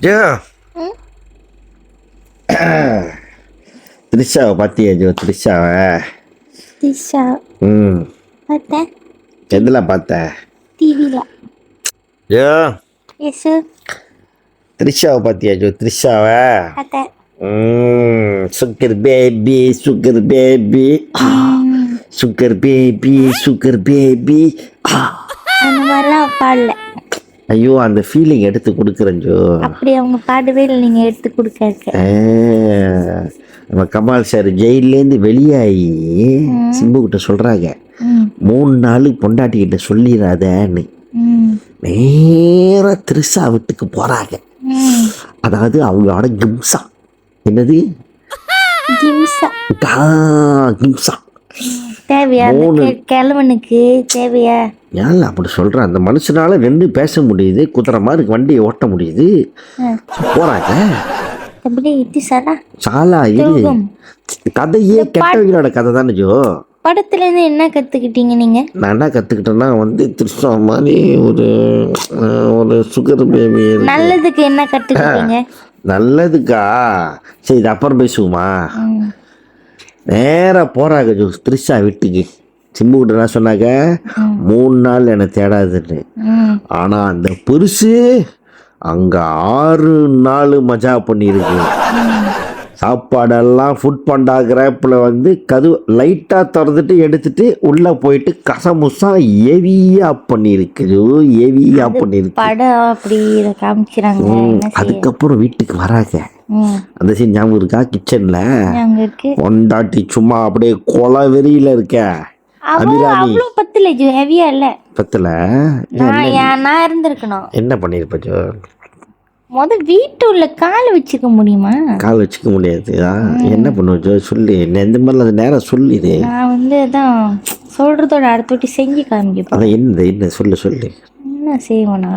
Joe ம் த்ரிஷாவை பார்த்தியா Joe? த்ரிஷாவை Disha ம் பார்த்தேன் எதில் பார்த்த? டிவியில். ஜோ எஸ் த்ரிஷாவை பார்த்தியா ஜோ? த்ரிஷாவை பார்த்தேன். Sugar baby sugar baby sugar baby sugar baby. அந்த மாதிரிலாம் பாடல. ஐயோ அந்த ஃபீலிங் எடுத்து கொடுக்குறேன் ஜோ. அப்படி அவங்க பாடவே இல்லை, நீங்கள் எடுத்து கொடுக்க. நம்ம கமால் சார் ஜெயிலேருந்து வெளியாகி சிம்புக்கிட்ட சொல்கிறாங்க 3 நாள் பொண்டாட்டிக்கிட்ட சொல்லிடாதன்னு. நேராக த்ரிஷா வீட்டுக்கு போகிறாங்க. அதாவது அவங்களோட கிம்சா என்னது கிம்சா தேவையா? கிழவனுக்கு தேவையா? ஏன் அப்படி சொல்கிறேன்? அந்த மனுஷனால 2 பேச முடியுது, குதிரை மாதிரி வண்டியை ஓட்ட முடியுது. போகிறாங்க. எப்படி திஷாரா சாலா இது கதையே கெட்டவங்களோட கதை தானே ஜோ. படத்துலேருந்து என்ன கற்றுக்கிட்டீங்க நீங்கள்? நான் என்ன கற்றுக்கிட்டேன்னா த்ரிஷா மாதிரி ஒரு சுகர் பேபி. நல்லதுக்கு என்ன கற்றுக்கிட்டீங்க? நல்லதுக்கா? சரி இது அப்புறம் பேசுவோமா? நேராக போகிறாங்க ஜோ த்ரிஷா வீட்டுக்கு. சிம்புக்கிட்ட என்ன சொன்னாங்க? 3 நாள் என்னை தேடாதுன்னு. ஆனால் அந்த பெருசு அங்கே 6 நாள் மஜா பண்ணியிருக்கு. சாப்பாடெல்லாம் ஃபுட் பண்டாகிரப்பில் கதவு லைட்டாக திறந்துட்டு எடுத்துட்டு உள்ளே போயிட்டு கசமுசா ஹெவியாக பண்ணியிருக்கு. ஹெவியாக பண்ணியிருக்கு படம் அப்படி காமிக்கிறாங்க. அதுக்கப்புறம் வீட்டுக்கு வராங்க. அந்த சீன் ஞாபகம் இருக்கா? கிச்சனில் பொண்டாட்டி சும்மா அப்படியே கொலை வெறியில் இருக்க. அபிராமி பத்துல ஹெவியா இல்ல பத்துல நான் இருந்திருக்கணும். என்ன பண்ணிருப்ப ஜோ? வீட்டு உள்ள கால் வச்சுக்க முடியுமா? கால் வச்சுக்க முடியாது. என்ன பண்ணுவோம் ஜோ? சொல்லு. இந்த மாதிரிலாம் அது நேரம் சொல்லிடு. நான் அதான் சொல்றதோட அடுத்த வாட்டி செஞ்சு காமிக்க. அதான் என்ன சொல்லு என்ன செய்வேனா?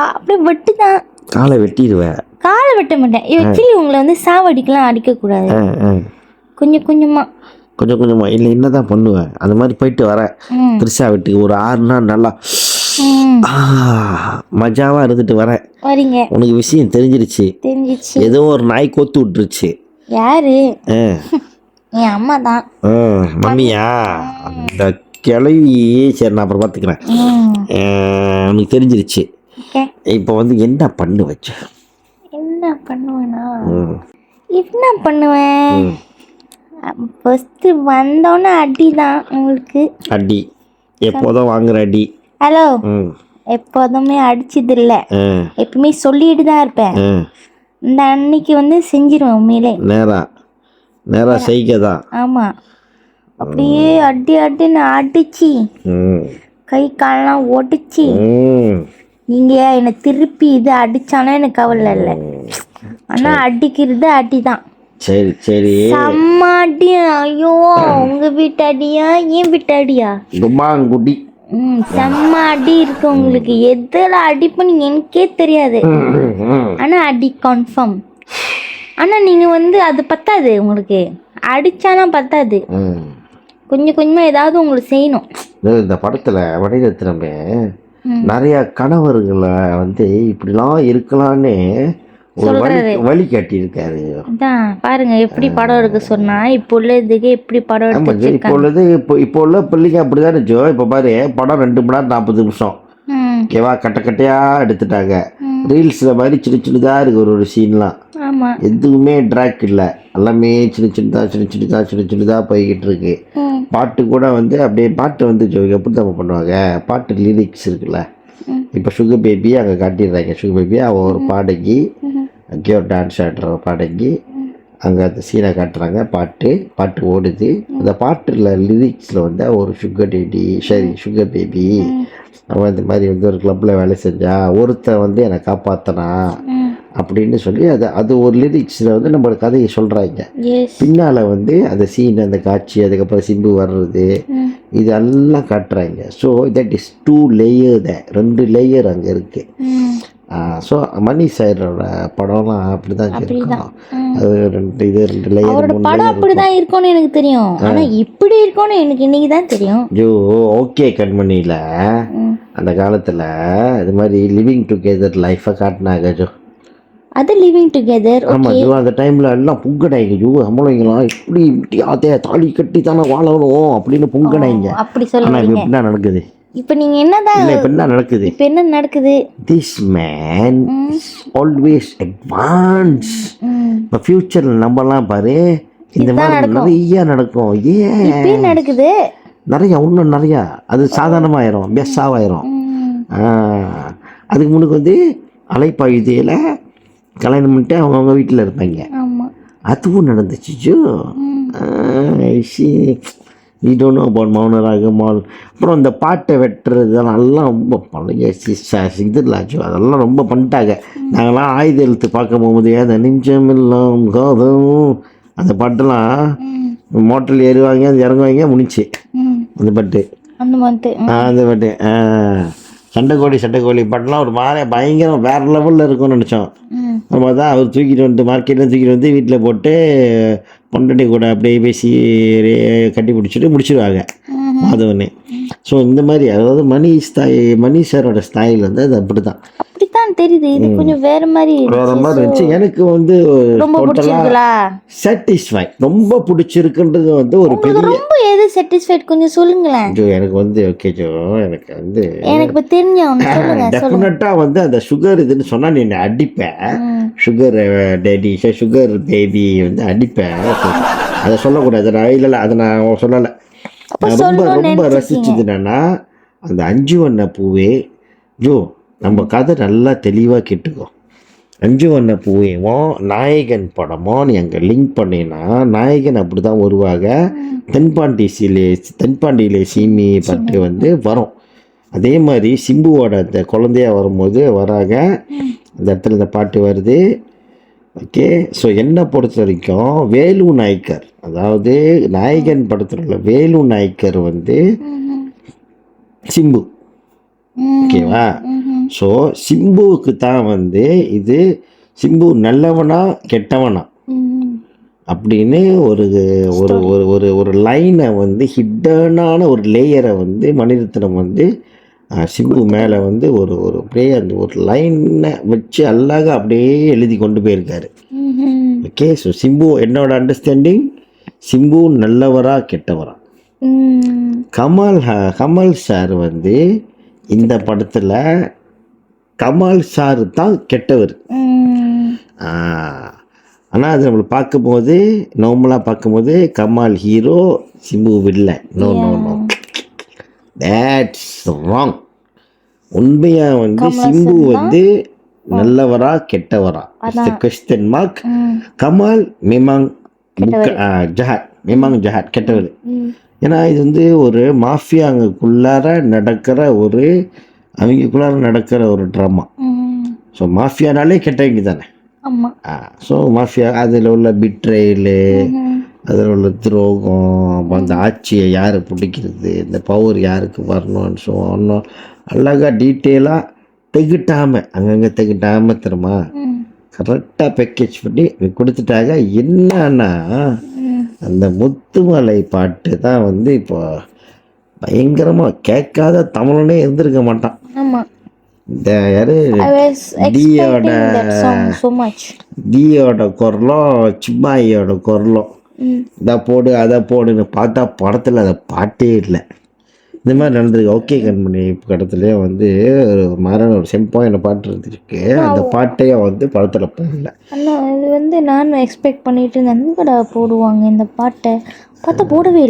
அப்படியே வெட்டுதான். காலை வெட்டிடுவேன். காலை வெட்ட மாட்டேன். ஆக்சுவலி உங்களை சாவடிக்கலாம் அடிக்கக்கூடாது. கொஞ்சம் கொஞ்சமா இல்லை என்னதான் பண்ணுவேன். அந்த மாதிரி போயிட்டு வரேன் த்ரிஷா வீட்டுக்கு. ஒரு 6 நாள் நல்லா மஜாவா இருந்துட்டு வரேன். வரீங்க. உனக்கு விஷயம் தெரிஞ்சிருச்சு. ஏதோ ஒரு நாய் கோத்து விட்டுருச்சு. யாரு? என் அம்மா தான். மம்மியா? அந்த கிளவி. சரி நான் அப்புறம் பார்த்துக்கிறேன். உனக்கு தெரிஞ்சிருச்சு. இப்போ என்ன பண்ணு வச்ச? என்ன பண்ணுவேன்? ஃபர்ஸ்ட் வந்தோன்னே அடி தான் உங்களுக்கு. அடி எப்போதும் வாங்குற அடி. ஹலோ, எப்போதுமே அடிச்சது இல்லை. எப்பவுமே சொல்லிட்டு தான் இருப்பேன். இந்த அன்னைக்கு செஞ்சிருவேன். உண்மையிலே நேரா செய்கதான். ஆமா, அப்படியே அடின்னு அடிச்சு கை காலெல்லாம் ஒடிச்சு. நீங்க என்னை திருப்பி இது அடிச்சாலும் எனக்கு கவலை இல்லை. ஆனா அடிக்கிறது அடிதான். சரி செம்ம அடி. ஐயோ, உங்க வீட்டு அடியா ஏன் வீட்டு அடியா? கும்மாங்குடி. செம்ம அடி இருக்கு உங்களுக்கு. எதுல அடிப்புன்னு எனக்கே தெரியாது. ஆனா அடி கன்ஃபார்ம். ஆனா நீங்க அது பத்தாது. உங்களுக்கு அடிச்சாலாம் பத்தாது. கொஞ்சம் கொஞ்சமா ஏதாவது உங்களுக்கு செய்யணும். இந்த படத்துல வடிவத்தினமே நிறைய கணவர்களை இப்படிலாம் இருக்கலான்னு ஒரு வழி காட்டியிருக்காரு. பாருங்க எப்படி படம் எடுக்க சொன்னா. இப்போ உள்ளதுக்கு எப்படி படம் எடுத்து இப்போ உள்ள பிள்ளைங்க அப்படிதான் ஜோ. இப்போ பாரு, படம் 2 மணி நேரம் 40 நிமிஷம். ஓகேவா? கட்டையா எடுத்துட்டாங்க. ரீல்ஸ்ல மாதிரி சின்னதா இருக்கு ஒரு சீன்லாம். எதுவுமே ட்ராக் இல்லை. எல்லாமே சின்னதா போய்கிட்டு இருக்கு. பாட்டு கூட அப்படியே பாட்டு ஜோ எப்படி தான் பண்ணுவாங்க. பாட்டு லிரிக்ஸ் இருக்குல்ல. இப்போ சுகர் பேபி அங்கே காட்டிடுறாங்க. சுகர் பேபி அவள் ஒரு பாடகி, அங்கேயே ஒரு டான்ஸ் ஆடுற பாடகி. அங்கே அந்த சீனை காட்டுறாங்க. பாட்டு ஓடுது. அந்த பாட்டில் லிரிக்ஸில் ஒரு சுகர் பேபி அவன் இந்த மாதிரி ஒரு கிளப்பில் வேலை செஞ்சா ஒருத்தன் என்னை காப்பாற்றினா அப்படின்னு சொல்லி அது ஒரு லிரிக்ஸில் நம்ம கதையை சொல்கிறாங்க. பின்னால் அந்த சீன், அந்த காட்சி, அதுக்கப்புறம் சிம்பு வர்றது, இதெல்லாம் காட்டுறாங்க. So that is 2 layer. 2 layer அங்கே இருக்குது. ஸோ மணி சாரோட படம்லாம் அப்படி தான் இருக்கும். அது 2 லேயர் அவரோட படம் அப்படிதான் இருக்கும்னு எனக்கு தெரியும். ஆனா இப்படி இருக்கும்னு எனக்கு இன்னைக்கு தான் தெரியும். ஜோ ஓகே கண்மணியில் அந்த காலத்தில் இது மாதிரி லிவிங் டுகெதர் லைஃபை காட்டினாங்க ஜோ. அது லிவிங் டுகெதர். ஆமாம் ஜோ, அந்த டைமில் எல்லாம் பொங்கடாயிங்க ஜோ. நம்மளைங்களாம் இப்படி அதே தாலி கட்டி தானே வாழணும் அப்படின்னு பொங்கடாயிங்க. அப்படி ஆனால் சொல்லுங்க. இப்போ என்ன நடக்குது? இப்போ நீங்க என்னதான் இல்லை இப்போ என்ன நடக்குது? இப்போ என்ன நடக்குது? This man is always advance. இப்போ ஃபியூச்சரில் நம்பலாம் பாரு, இந்த மாதிரி நிறைய நடக்கும். ஏன் நடக்குது? நிறையா இன்னும் நிறையா. அது சாதாரணமாயிரும், பெஸ்ஸாவாயிரும். அதுக்கு முன்னுக்கு வந்து அலைப்பாயுதையில் கல்யாணம் பண்ணிட்டு அவங்கவுங்க வீட்டில் இருப்பாங்க. அதுவும் நடந்துச்சு ஜோ. We don't know about Mouna Ragam. அப்புறம் இந்த பாட்டை வெட்டுறது அதெல்லாம் ரொம்ப பழைய இதில் ஆச்சு. அதெல்லாம் ரொம்ப பண்ணிட்டாங்க. நாங்கள்லாம் ஆயுத எழுத்து பார்க்க போகும்போது அந்த நெஞ்சமெல்லாம் காதம் அந்த பாட்டெல்லாம் மோட்டரில் ஏறுவாங்க, அது இறங்குவாங்க, முடிச்சு அந்த பாட்டு. அந்த பாட்டு சண்டைக்கோழி பாட்டெலாம் ஒரு மாதிரி பயங்கரம் வேறு லெவலில் இருக்கும்னு நினச்சோம். நம்ம தான் அவர் தூக்கிட்டு வந்து மார்க்கெட்டில் தூக்கிட்டு வந்து வீட்டில் போட்டு பொண்டாட்டி கூட அப்படியே பேசி கட்டி பிடிச்சிட்டு முடிச்சிடுவாங்க மாதவனே. ஸோ இந்த மாதிரி அதாவது மணி சாரோட ஸ்டைல் வந்து அது அப்படிதான் தெரியுது. இது கொஞ்சம் வேற மாதிரி இருந்துச்சு. எனக்கு வந்து சாட்டிஸ்ஃபை ரொம்ப பிடிச்சிருக்குன்றது வந்து ஒரு பெரிய ரொம்ப எது சாட்டிஸ்ஃபைட் கொஞ்சம் சொல்லுங்களேன் ஜோ. எனக்கு வந்து ஓகே ஜோ, எனக்கு வந்து எனக்கு இப்போ தெரிஞ்ச டெஃபினட்டா வந்து அந்த சுகர் இதுன்னு சொன்னா நீ அடிப்பேன். சுகர் டேடி சுகர் பேபி வந்து அடிப்பேன். அதை சொல்லக்கூடாது. நான் இல்லை அதை நான் சொல்லலை. ரொம்ப ரொம்ப ரசிச்சது என்னன்னா அந்த 5 வண்ண பூவே ஜோ. நம்ம கதை நல்லா தெளிவாக கேட்டுக்கோ. 5 வண்ண பூவேவும் நாயகன் படமும் நீ அங்கே லிங்க் பண்ணினா நாயகன் அப்படி தான் வருவாங்க. தென்பாண்டியிலே சீமி பாட்டு வந்து வரும். அதே மாதிரி சிம்புவோட அந்த குழந்தையா வரும்போது வராங்க. அந்த இடத்துல இந்த பாட்டு வருது. ஓகே. ஸோ என்னை பொறுத்த வரைக்கும் வேலு நாயக்கர், அதாவது நாயகன் படத்தில் உள்ள வேலு நாயக்கர் வந்து சிம்பு. ஓகேவா? ஸோ சிம்புவுக்கு தான் வந்து இது சிம்பு நல்லவனா கெட்டவனா அப்படின்னு ஒரு ஒரு ஒரு ஒரு லைனை வந்து ஹிட்டனான ஒரு லேயரை வந்து மணிரத்னம் வந்து சிம்பு மேலே வந்து ஒரு ஒரு அப்படியே அந்த ஒரு லைனை வச்சு அழகாக அப்படியே எழுதி கொண்டு போயிருக்காரு. ஓகே. ஸோ சிம்பு என்னோட அண்டர்ஸ்டாண்டிங் சிம்பு நல்லவரா கெட்டவரா. கமல் சார் வந்து இந்த படத்தில் கமல் சார் தான் கெட்டவர். ஆனால் அது நம்மளை பார்க்கும்போது நார்மலாக பார்க்கும்போது கமல் ஹீரோ, சிம்பு வில்லை. No no no, that's wrong. உண்மையாக வந்து சிம்பு வந்து நல்லவரா கெட்டவரா கொஸ்டின் மார்க். கமல் மேமாங் ஜஹாத் கெட்டவர். ஏன்னா இது வந்து ஒரு மாஃபியாங்குள்ளார நடக்கிற அவங்களுக்குள்ளார நடக்கிற ஒரு ட்ராமா. ஸோ மாஃபியானாலே கெட்டவங்க தானே. ஸோ மாஃபியா அதில் உள்ள பிட்ரெயிலு, அதில் உள்ள துரோகம், அப்போ அந்த ஆட்சியை யாரை பிடிக்கிறது, இந்த பவர் யாருக்கு வரணும்னு ஸோ ஒன்றும் அழகாக டீட்டெயிலாக தெகிட்டாமல் அங்கங்கே தெகிட்டாமல் தருமா கரெக்டாக பேக்கேஜ் பண்ணி கொடுத்துட்டாங்க. என்னன்னா அந்த முத்துமலை பாட்டு தான் வந்து இப்போ பயங்கரமாக கேட்காத தமிழனே இருந்திருக்க மாட்டான். இந்த யாரு டியோட குரலும் சிம்மாயியோட குரலும் இதை போடு அதை போடுன்னு பார்த்தா படத்தில் அதை பாட்டே இல்லை. இந்த மாதிரி நடந்திருக்கு. ஓகே கண்மணி படத்துலேயே வந்து ஒரு மரண ஒரு செம்பாயின பாட்டு இருந்துருக்கு. அந்த பாட்டையே வந்து படத்தில் போடல. இது வந்து நான் எக்ஸ்பெக்ட் பண்ணிட்டு இருந்தேன் போடுவாங்க இந்த பாட்டை, பார்த்தா போடவே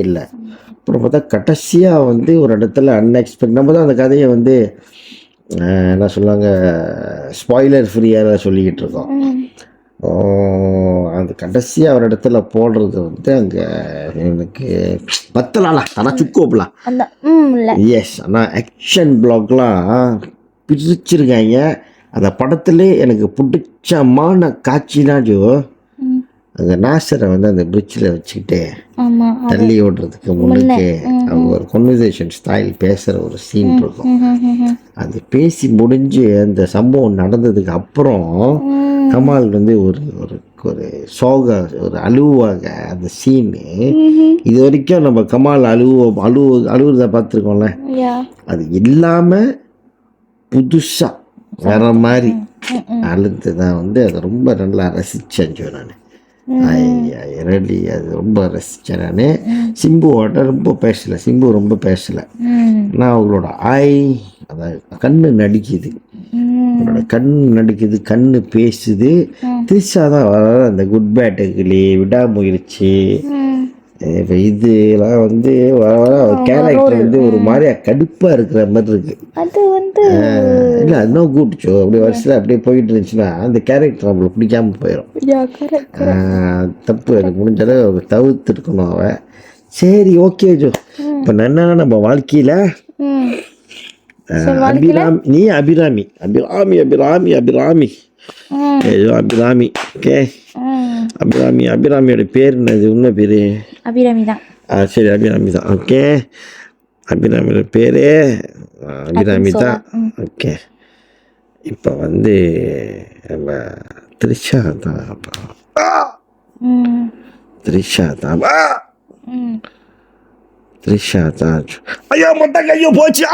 இல்லை. அப்புறம் பார்த்தா கடைசியாக வந்து ஒரு இடத்துல அன்எக்ஸ்பெக்ட் நம்ம தான் அந்த கதையை வந்து என்ன சொல்லுவாங்க ஸ்பாய்லர் ஃப்ரீயாக சொல்லிக்கிட்டு இருக்கோம். அந்த கடைசியாக ஒரு இடத்துல போடுறது வந்து அங்கே எனக்கு பத்தலாம் ஆனால் சுக்கோப்பலாம். எஸ். ஆனால் ஆக்ஷன் பிளாக்லாம் பிரிச்சிருக்காங்க. அந்த படத்துலேயே எனக்கு பிடிச்சமான காட்சினா ஜோ அங்கே நாசரை வந்து அந்த பிரிட்ஜில் வச்சுக்கிட்டு ஆமா தள்ளி ஓடுறதுக்கு முன்னுக்கு அவங்க ஒரு கன்வர்சேஷன் ஸ்டைல் பேசுகிற ஒரு சீன் இருக்கும். அது பேசி முடிஞ்சு அந்த சம்பவம் நடந்ததுக்கு அப்புறம் கமால் வந்து ஒரு ஒரு ஒரு ஒரு அழுவாக அந்த சீனு இது வரைக்கும் நம்ம கமால் அழுவுறத பார்த்துருக்கோம்ல, அது இல்லாமல் புதுசாக வேற மாதிரி அழுது தான் வந்து அது ரொம்ப நல்லா ரசித்தேன் நான். ரெடி அது ரொம்ப ரசித்தேன் நான். சிம்புவோட ரொம்ப பேசலை, சிம்பு ரொம்ப பேசலை. ஆனால் அவங்களோட அதாவது கண்ணு நடிக்குது, அவங்களோட கண்ணு நடிக்குது, கண்ணு பேசுது. திரிஷா தான் வர அந்த குட் பேட்டுக்குள்ளே விடாமுயற்சி இப்போ இதெல்லாம் வந்து வர வர கேரக்டர் வந்து ஒரு மாதிரியா கடுப்பாக இருக்கிற மாதிரி இருக்கு. அது வந்து இல்லை அதுதான் கூப்பிட்டுச்சோ அப்படி வருஷத்தில் அப்படியே போயிட்டு இருந்துச்சுன்னா அந்த கேரக்டர் நம்மளுக்கு பிடிக்காம போயிடும். தப்பு, அது முடிஞ்சளவு தவிர்த்துருக்கணும் அவன். சரி ஓகே ஜோ, இப்போ என்னன்னா நம்ம வாழ்க்கையில் நீ அபிராமி அபிராமி அபிராமி அபிராமி அபிராமி ஓகே அபிராமியோட பேர் என்னது? உண்மை பேர் அபிராமி தான். சரி அபிராமி தான். ஓகே அபிராமியோட பேர் அபிராமி தான். ஓகே இப்போ வந்து நம்ம த்ரிஷா தான். த்ரிஷா தான் த்ரிஷா தான். ஐயோ மொட்டை கையோ போச்சு.